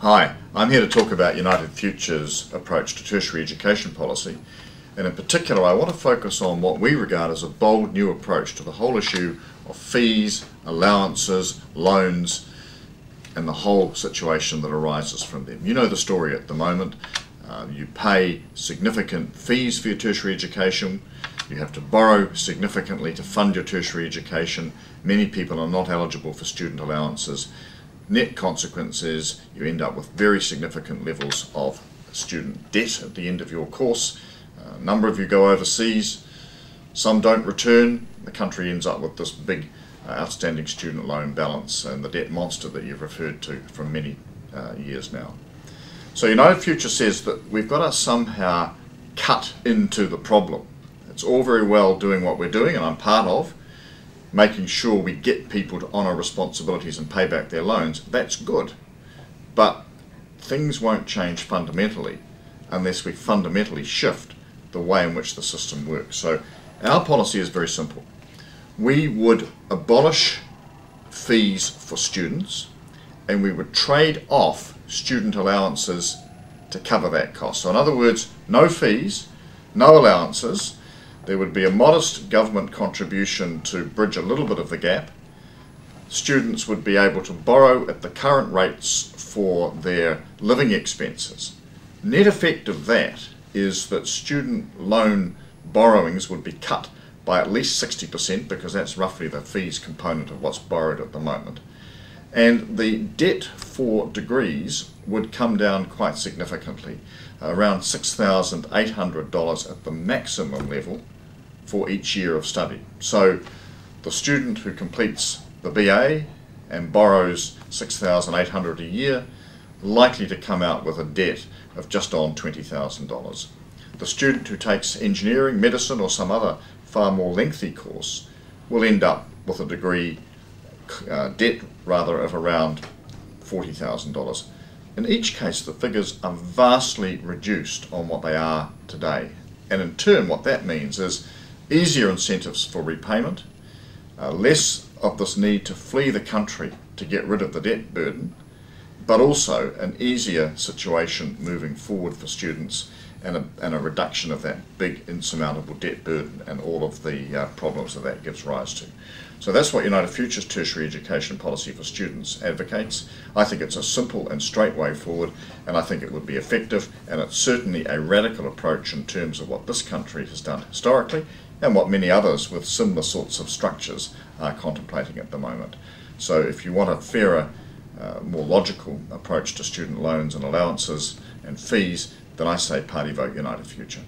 Hi, I'm here to talk about UnitedFuture's approach to tertiary education policy, and in particular I want to focus on what we regard as a bold new approach to the whole issue of fees, allowances, loans, and the whole situation that arises from them. You know the story at the moment. You pay significant fees for your tertiary education. You have to borrow significantly to fund your tertiary education. Many people are not eligible for student allowances. Net consequence is you end up with very significant levels of student debt at the end of your course. A number of you go overseas, some don't return. The country ends up with this big outstanding student loan balance and the debt monster that you've referred to for many years now. So UnitedFuture says that we've got to somehow cut into the problem. It's all very well doing what we're doing, and I'm part of making sure we get people to honour responsibilities and pay back their loans. That's good, but things won't change fundamentally unless we fundamentally shift the way in which the system works. So our policy is very simple. We would abolish fees for students, and we would trade off student allowances to cover that cost. So in other words, no fees, no allowances. There would be a modest government contribution to bridge a little bit of the gap. Students would be able to borrow at the current rates for their living expenses. Net effect of that is that student loan borrowings would be cut by at least 60%, because that's roughly the fees component of what's borrowed at the moment. And the debt for degrees would come down quite significantly, around $6,800 at the maximum level for each year of study. So the student who completes the BA and borrows $6,800 a year, likely to come out with a debt of just on $20,000. The student who takes engineering, medicine, or some other far more lengthy course will end up with a degree debt rather of around $40,000. In each case, the figures are vastly reduced on what they are today, and in turn what that means is easier incentives for repayment, less of this need to flee the country to get rid of the debt burden, but also an easier situation moving forward for students, and a reduction of that big insurmountable debt burden and all of the problems that that gives rise to. So that's what UnitedFuture's tertiary education policy for students advocates. I think it's a simple and straight way forward, and I think it would be effective, and it's certainly a radical approach in terms of what this country has done historically and what many others with similar sorts of structures are contemplating at the moment. So if you want a fairer, more logical approach to student loans and allowances and fees, then I say party vote UnitedFuture.